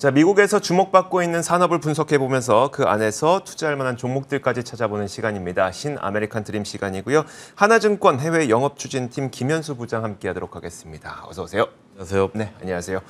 자, 미국에서 주목받고 있는 산업을 분석해보면서 그 안에서 투자할 만한 종목들까지 찾아보는 시간입니다. 신아메리칸 드림 시간이고요. 하나증권 해외 영업추진팀 김현수 부장 함께하도록 하겠습니다. 어서 오세요. 안녕하세요. 네, 안녕하세요.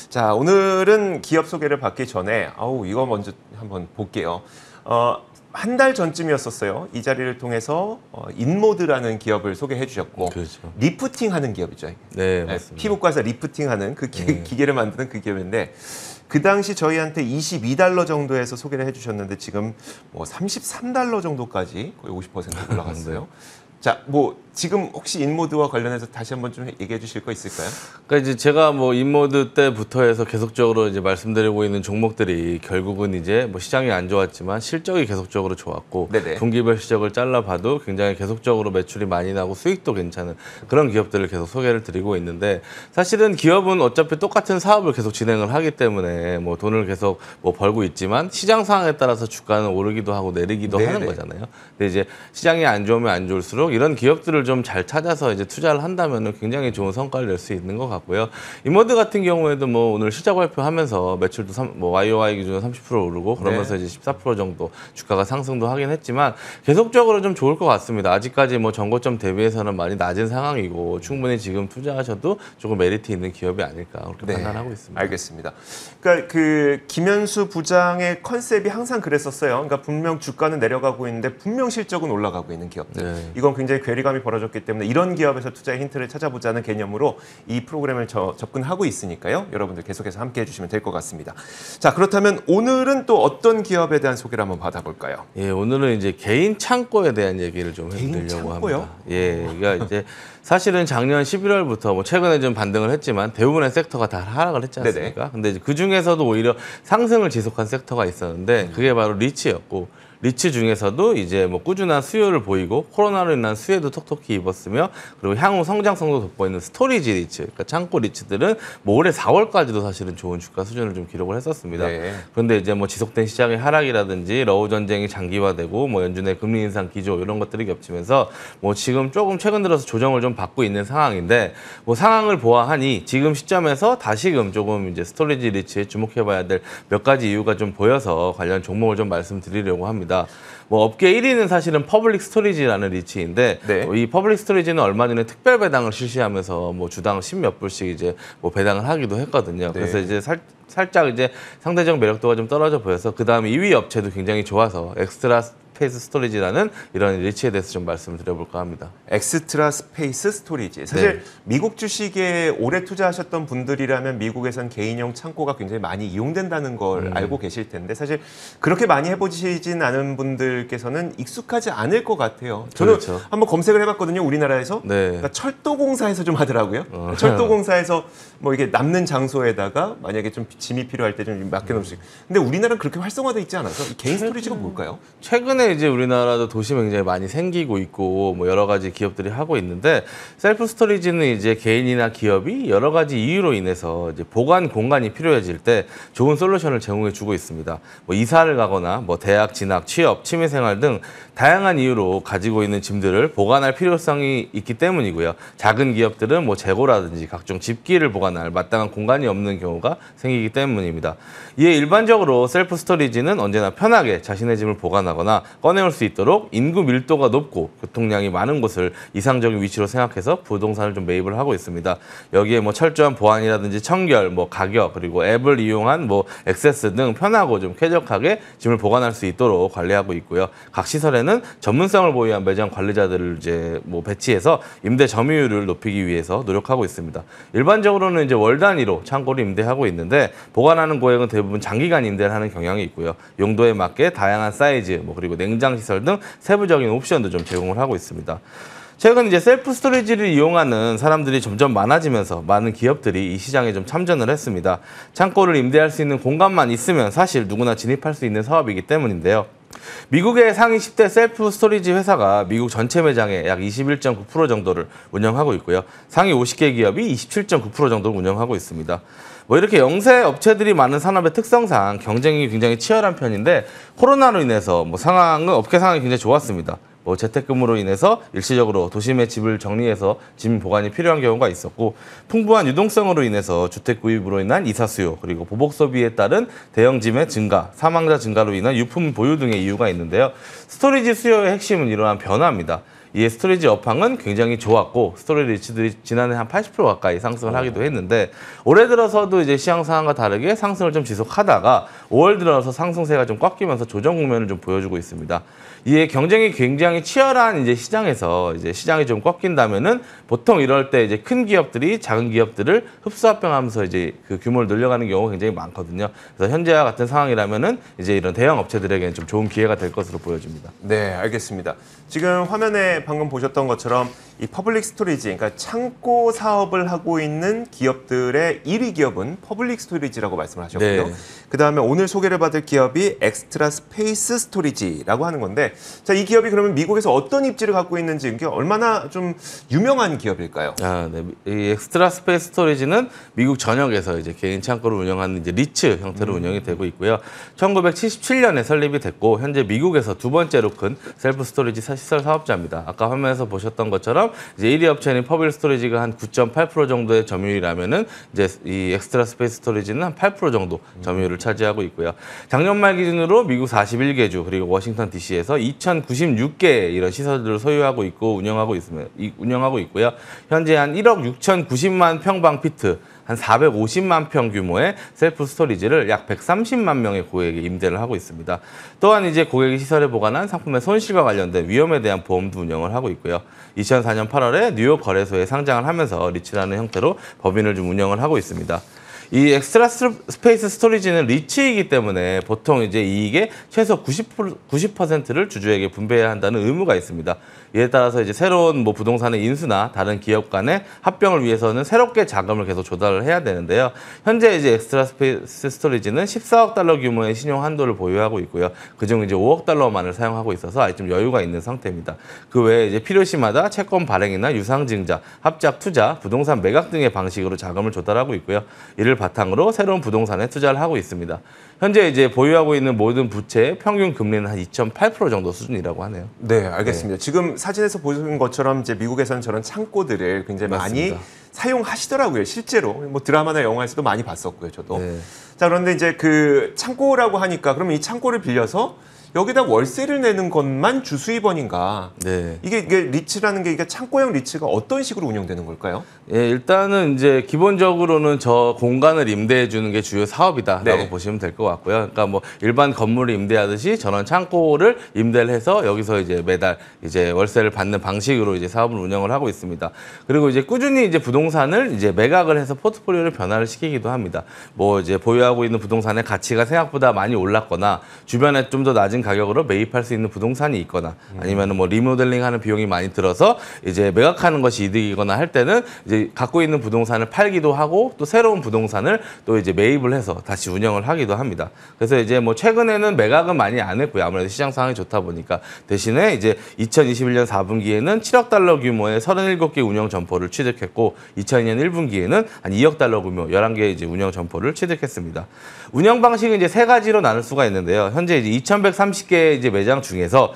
자, 오늘은 기업 소개를 받기 전에 이거 먼저 한번 볼게요. 한 달 전쯤이었었어요. 이 자리를 통해서 인모드라는 기업을 소개해 주셨고, 그렇죠. 리프팅하는 기업이죠. 네, 맞습니다. 피부과에서 리프팅하는 그 기계를 만드는 그 기업인데, 그 당시 저희한테 $22 정도에서 소개를 해주셨는데 지금 뭐 $33 정도까지 거의 50% 올라갔어요. 자, 지금 혹시 인모드와 관련해서 다시 한번 좀 얘기해 주실 거 있을까요? 그러니까 이제 제가 인모드 때부터 해서 계속적으로 이제 말씀드리고 있는 종목들이 결국은 이제 시장이 안 좋았지만 실적이 계속적으로 좋았고, 네네. 분기별 실적을 잘라봐도 굉장히 계속적으로 매출이 많이 나고 수익도 괜찮은 그런 기업들을 계속 소개를 드리고 있는데, 사실은 기업은 어차피 똑같은 사업을 계속 진행을 하기 때문에 돈을 계속 벌고 있지만 시장 상황에 따라서 주가는 오르기도 하고 내리기도 네네. 하는 거잖아요. 근데 이제 시장이 안 좋으면 안 좋을수록 이런 기업들을 좀 잘 찾아서 이제 투자를 한다면 굉장히 좋은 성과를 낼 수 있는 것 같고요. 인모드 같은 경우에도 오늘 실적 발표하면서 매출도 YOY 기준으로 30% 오르고 그러면서 이제 14% 정도 주가가 상승도 하긴 했지만 계속적으로 좀 좋을 것 같습니다. 아직까지 전고점 대비해서는 많이 낮은 상황이고 충분히 지금 투자하셔도 조금 메리트 있는 기업이 아닐까 그렇게 판단하고 있습니다. 알겠습니다. 그러니까 그 김현수 부장의 컨셉이 항상 그랬었어요. 그러니까 분명 주가는 내려가고 있는데 분명 실적은 올라가고 있는 기업들. 네. 이건 굉장히 괴리감이 벌어졌기 때문에 이런 기업에서 투자의 힌트를 찾아보자는 개념으로 이 프로그램을 접근하고 있으니까요. 여러분들 계속해서 함께해 주시면 될 것 같습니다. 자, 그렇다면 오늘은 또 어떤 기업에 대한 소개를 한번 받아볼까요? 예, 오늘은 이제 개인 창고에 대한 얘기를 좀 개인 해드리려고 창고요? 합니다. 예, 그러니까 이제 사실은 작년 11월부터 최근에 좀 반등을 했지만 대부분의 섹터가 다 하락을 했지 않습니까? 근데 그 중에서도 오히려 상승을 지속한 섹터가 있었는데 그게 바로 리츠였고, 리츠 중에서도 이제 꾸준한 수요를 보이고 코로나로 인한 수혜도 톡톡히 입었으며, 그리고 향후 성장성도 돋보이는 스토리지 리츠, 그러니까 창고 리츠들은 올해 4월까지도 사실은 좋은 주가 수준을 좀 기록을 했었습니다. 네. 그런데 이제 지속된 시장의 하락이라든지 러우 전쟁이 장기화되고 연준의 금리 인상 기조 이런 것들이 겹치면서 지금 조금 최근 들어서 조정을 좀 받고 있는 상황인데, 상황을 보아하니 지금 시점에서 다시금 조금 이제 스토리지 리츠에 주목해봐야 될 몇 가지 이유가 좀 보여서 관련 종목을 좀 말씀드리려고 합니다. 업계 1위는 사실은 퍼블릭 스토리지라는 리츠인데, 이 퍼블릭 스토리지는 얼마 전에 특별 배당을 실시하면서 주당 10몇 불씩 이제 배당을 하기도 했거든요. 그래서 이제 살짝 이제 상대적 매력도가 좀 떨어져 보여서 그 다음 2위 업체도 굉장히 좋아서 엑스트라 스페이스 스토리지라는 이런 리츠에 대해서 좀 말씀을 드려볼까 합니다. 엑스트라 스페이스 스토리지. 사실 미국 주식에 오래 투자하셨던 분들이라면 미국에선 개인용 창고가 굉장히 많이 이용된다는 걸 알고 계실 텐데, 사실 그렇게 많이 해보시진 않은 분들께서는 익숙하지 않을 것 같아요. 저는 한번 검색을 해봤거든요, 우리나라에서. 그러니까 철도공사에서 좀 하더라고요. 철도공사에서 이게 남는 장소에다가 만약에 좀 짐이 필요할 때 좀 맡겨놓을 수 있고. 근데 우리나라는 그렇게 활성화돼 있지 않아서 이 개인 스토리지가 뭘까요? 최근에 이제 우리나라도 도시 굉장히 많이 생기고 있고 여러 가지 기업들이 하고 있는데, 셀프 스토리지는 이제 개인이나 기업이 여러 가지 이유로 인해서 이제 보관 공간이 필요해질 때 좋은 솔루션을 제공해 주고 있습니다. 이사를 가거나 대학 진학, 취업, 취미생활 등 다양한 이유로 가지고 있는 짐들을 보관할 필요성이 있기 때문이고요. 작은 기업들은 재고라든지 각종 집기를 보관할 마땅한 공간이 없는 경우가 생기기 때문입니다. 이에 일반적으로 셀프 스토리지는 언제나 편하게 자신의 짐을 보관하거나 꺼내올 수 있도록 인구 밀도가 높고 교통량이 많은 곳을 이상적인 위치로 생각해서 부동산을 좀 매입을 하고 있습니다. 여기에 철저한 보안이라든지 청결, 가격, 그리고 앱을 이용한 액세스 등 편하고 좀 쾌적하게 짐을 보관할 수 있도록 관리하고 있고요. 각 시설에는 전문성을 보유한 매장 관리자들을 이제 배치해서 임대 점유율을 높이기 위해서 노력하고 있습니다. 일반적으로는 이제 월 단위로 창고를 임대하고 있는데, 보관하는 고객은 대부분 장기간 임대를 하는 경향이 있고요. 용도에 맞게 다양한 사이즈, 그리고 냉장 시설 등 세부적인 옵션도 좀 제공을 하고 있습니다. 최근 이제 셀프 스토리지를 이용하는 사람들이 점점 많아지면서 많은 기업들이 이 시장에 좀 참전을 했습니다. 창고를 임대할 수 있는 공간만 있으면 사실 누구나 진입할 수 있는 사업이기 때문인데요. 미국의 상위 10대 셀프 스토리지 회사가 미국 전체 매장의 약 21.9% 정도를 운영하고 있고요. 상위 50개 기업이 27.9% 정도를 운영하고 있습니다. 이렇게 영세 업체들이 많은 산업의 특성상 경쟁이 굉장히 치열한 편인데, 코로나로 인해서 업계 상황이 굉장히 좋았습니다. 재택근무로 인해서 일시적으로 도심의 집을 정리해서 짐 보관이 필요한 경우가 있었고, 풍부한 유동성으로 인해서 주택 구입으로 인한 이사 수요, 그리고 보복 소비에 따른 대형 짐의 증가, 사망자 증가로 인한 유품 보유 등의 이유가 있는데요. 스토리지 수요의 핵심은 이러한 변화입니다. 이에 스토리지 업황은 굉장히 좋았고, 스토리지 리츠들이 지난해 한 80% 가까이 상승을 하기도 했는데, 올해 들어서도 이제 시장 상황과 다르게 상승을 좀 지속하다가 5월 들어서 상승세가 좀 꺾이면서 조정 국면을 좀 보여주고 있습니다. 이에 경쟁이 굉장히 치열한 이제 시장에서 이제 시장이 좀 꺾인다면은 보통 이럴 때 이제 큰 기업들이 작은 기업들을 흡수합병하면서 이제 그 규모를 늘려가는 경우가 굉장히 많거든요. 그래서 현재와 같은 상황이라면은 이제 이런 대형 업체들에게는 좀 좋은 기회가 될 것으로 보여집니다. 네, 알겠습니다. 지금 화면에 방금 보셨던 것처럼 이 퍼블릭 스토리지, 그러니까 창고 사업을 하고 있는 기업들의 1위 기업은 퍼블릭 스토리지라고 말씀을 하셨고요. 네. 그다음에 오늘 소개를 받을 기업이 엑스트라 스페이스 스토리지라고 하는 건데, 자, 이 기업이 그러면 미국에서 어떤 입지를 갖고 있는지, 이게 얼마나 좀 유명한 기업일까요? 네. 이 엑스트라 스페이스 스토리지는 미국 전역에서 이제 개인 창고를 운영하는 이제 리츠 형태로 운영이 되고 있고요. 1977년에 설립이 됐고, 현재 미국에서 두 번째로 큰 셀프 스토리지 시설 사업자입니다. 아까 화면에서 보셨던 것처럼 이제 1위 업체인 퍼블릭 스토리지가 한 9.8% 정도의 점유율이라면은 이제 이 엑스트라 스페이스 스토리지는 한 8% 정도 점유율을 차지하고 있고요. 작년 말 기준으로 미국 41개 주 그리고 워싱턴 DC에서 2,096개의 이런 시설들을 소유하고 있고 운영하고 있고요. 현재 한 1억 6,090만 평방 피트, 한 450만 평 규모의 셀프 스토리지를 약 130만 명의 고객에게 임대를 하고 있습니다. 또한 이제 고객이 시설에 보관한 상품의 손실과 관련된 위험에 대한 보험도 운영을 하고 있고요. 2004년 8월에 뉴욕 거래소에 상장을 하면서 리츠라는 형태로 법인을 좀 운영을 하고 있습니다. 이 엑스트라 스페이스 스토리지는 리츠이기 때문에 보통 이제 이익의 최소 90%를 주주에게 분배해야 한다는 의무가 있습니다. 이에 따라서 이제 새로운 뭐 부동산의 인수나 다른 기업 간의 합병을 위해서는 새롭게 자금을 계속 조달을 해야 되는데요. 현재 이제 엑스트라 스페이스 스토리지는 14억 달러 규모의 신용 한도를 보유하고 있고요. 그중 이제 5억 달러만을 사용하고 있어서 아직 좀 여유가 있는 상태입니다. 그 외에 이제 필요시마다 채권 발행이나 유상증자, 합작 투자, 부동산 매각 등의 방식으로 자금을 조달하고 있고요. 이를 바탕으로 새로운 부동산에 투자를 하고 있습니다. 현재 이제 보유하고 있는 모든 부채의 평균 금리는 한 2.8% 정도 수준이라고 하네요. 네, 알겠습니다. 지금 사진에서 보신 것처럼 이제 미국에서는 저런 창고들을 굉장히 맞습니다. 많이 사용하시더라고요. 실제로 뭐 드라마나 영화에서도 많이 봤었고요, 저도. 네. 자, 그런데 이제 그 창고라고 하니까 그러면 이 창고를 빌려서 여기다 월세를 내는 것만 주수입원인가? 네. 이게 리츠라는 게 이게 창고형 리츠가 어떤 식으로 운영되는 걸까요? 예, 일단은 이제 기본적으로는 저 공간을 임대해 주는 게 주요 사업이다라고 네. 보시면 될 것 같고요. 그러니까 뭐 일반 건물을 임대하듯이 저런 창고를 임대를 해서 여기서 이제 매달 이제 월세를 받는 방식으로 이제 사업을 운영을 하고 있습니다. 그리고 이제 꾸준히 이제 부동산을 이제 매각을 해서 포트폴리오를 변화를 시키기도 합니다. 뭐 이제 보유하고 있는 부동산의 가치가 생각보다 많이 올랐거나 주변에 좀 더 낮은 가격으로 매입할 수 있는 부동산이 있거나 아니면 뭐 리모델링하는 비용이 많이 들어서 이제 매각하는 것이 이득이거나 할 때는 이제 갖고 있는 부동산을 팔기도 하고 또 새로운 부동산을 또 이제 매입을 해서 다시 운영을 하기도 합니다. 그래서 이제 뭐 최근에는 매각은 많이 안 했고요. 아무래도 시장 상황이 좋다 보니까 대신에 이제 2021년 4분기에는 7억 달러 규모의 37개 운영 점포를 취득했고 2002년 1분기에는 한 2억 달러 규모 11개 이제 운영 점포를 취득했습니다. 운영 방식은 이제 세 가지로 나눌 수가 있는데요. 현재 이제 2,130개 이제 매장 중에서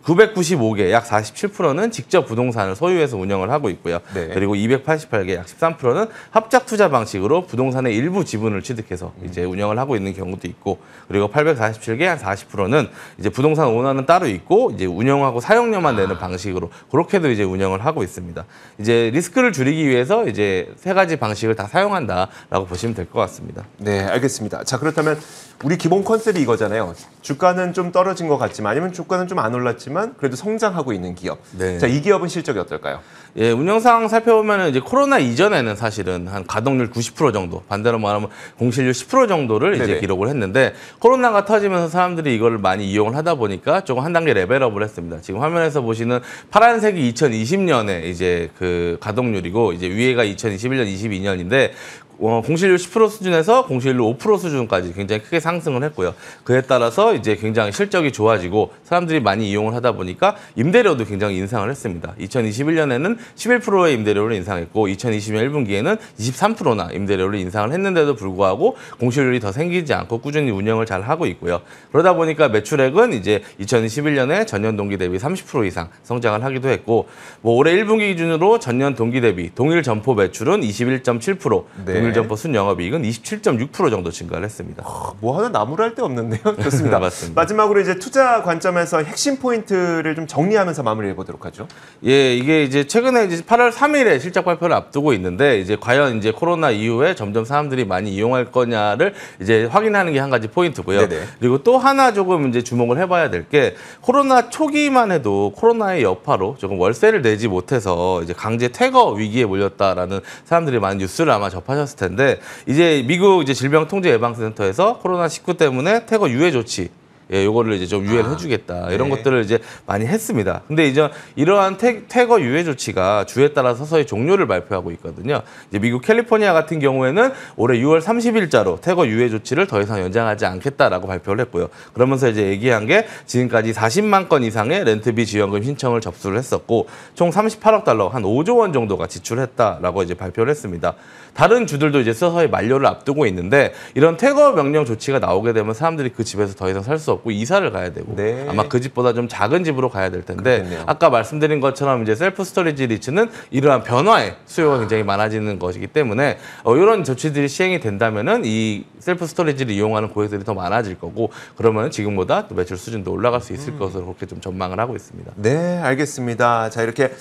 995개, 약 47%는 직접 부동산을 소유해서 운영을 하고 있고요. 네. 그리고 288개, 약 13%는 합작 투자 방식으로 부동산의 일부 지분을 취득해서 이제 운영을 하고 있는 경우도 있고, 그리고 847개, 한 40%는 이제 부동산 오너는 따로 있고 이제 운영하고 사용료만 내는 방식으로 그렇게도 이제 운영을 하고 있습니다. 이제 리스크를 줄이기 위해서 이제 세 가지 방식을 다 사용한다라고 보시면 될 것 같습니다. 네, 알겠습니다. 자, 그렇다면 우리 기본 컨셉이 이거잖아요. 주가는 좀 떨어진 것 같지만 아니면 주가는 좀 안 올랐지만 그래도 성장하고 있는 기업. 네. 자, 이 기업은 실적이 어떨까요? 예, 운영 상황 살펴보면 이제 코로나 이전에는 사실은 한 가동률 90% 정도, 반대로 말하면 공실률 10% 정도를 이제 네네. 기록을 했는데 코로나가 터지면서 사람들이 이걸 많이 이용을 하다 보니까 조금 한 단계 레벨업을 했습니다. 지금 화면에서 보시는 파란색이 2020년에 이제 그 가동률이고 이제 위에가 2021년, 22년인데 공실률 10% 수준에서 공실률 5% 수준까지 굉장히 크게 상승을 했고요. 그에 따라서 이제 굉장히 실적이 좋아지고 사람들이 많이 이용을 하다 보니까 임대료도 굉장히 인상을 했습니다. 2021년에는 11%의 임대료를 인상했고 2020년 1분기에는 23%나 임대료를 인상을 했는데도 불구하고 공실률이 더 생기지 않고 꾸준히 운영을 잘 하고 있고요. 그러다 보니까 매출액은 이제 2021년에 전년 동기 대비 30% 이상 성장을 하기도 했고 뭐 올해 1분기 기준으로 전년 동기 대비 동일 점포 매출은 21.7%, 동일 점포 순영업이익은 27.6% 정도 증가를 했습니다. 뭐 하나 나무랄 데 없는데요. 좋습니다. 맞습니다. 마지막으로 이제 투자 관점에서 핵심 포인트를 좀 정리하면서 마무리해 보도록 하죠. 예, 이게 이제 최근에 이제 8월 3일에 실적 발표를 앞두고 있는데 이제 과연 이제 코로나 이후에 점점 사람들이 많이 이용할 거냐를 이제 확인하는 게 한 가지 포인트고요. 네네. 그리고 또 하나 조금 이제 주목을 해봐야 될 게 코로나 초기만 해도 코로나의 여파로 조금 월세를 내지 못해서 이제 강제 퇴거 위기에 몰렸다라는 사람들이 많은 뉴스를 아마 접하셨을 텐데 이제 미국 이제 질병통제예방센터에서 코로나19 때문에 퇴거 유예 조치 요거를 이제 좀 유예를 해주겠다 이런 것들을 이제 많이 했습니다. 근데 이제 이러한 퇴거 유예 조치가 주에 따라 서서히 종료를 발표하고 있거든요. 이제 미국 캘리포니아 같은 경우에는 올해 6월 30일자로 퇴거 유예 조치를 더 이상 연장하지 않겠다라고 발표를 했고요. 그러면서 이제 얘기한 게 지금까지 40만 건 이상의 렌트비 지원금 신청을 접수를 했었고 총 38억 달러 한 5조 원 정도가 지출했다라고 이제 발표를 했습니다. 다른 주들도 이제 서서히 만료를 앞두고 있는데 이런 퇴거 명령 조치가 나오게 되면 사람들이 그 집에서 더 이상 살 수 없고 이사를 가야 되고 아마 그 집보다 좀 작은 집으로 가야 될 텐데 그렇겠네요. 아까 말씀드린 것처럼 이제 셀프 스토리지 리츠는 이러한 변화에 수요가 굉장히 많아지는 것이기 때문에 이런 조치들이 시행이 된다면은 이 셀프 스토리지를 이용하는 고객들이 더 많아질 거고 그러면 지금보다 또 매출 수준도 올라갈 수 있을 것으로 그렇게 좀 전망을 하고 있습니다. 네, 알겠습니다. 자, 이렇게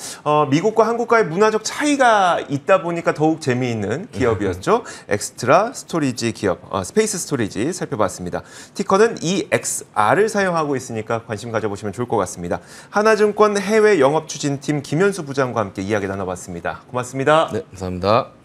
미국과 한국과의 문화적 차이가 있다 보니까 더욱 재미있는 기업이었죠. 엑스트라 스토리지 기업, 스페이스 스토리지 살펴봤습니다. 티커는 EXR을 사용하고 있으니까 관심 가져보시면 좋을 것 같습니다. 하나증권 해외 영업 추진팀 김현수 부장과 함께 이야기 나눠봤습니다. 고맙습니다. 네, 감사합니다.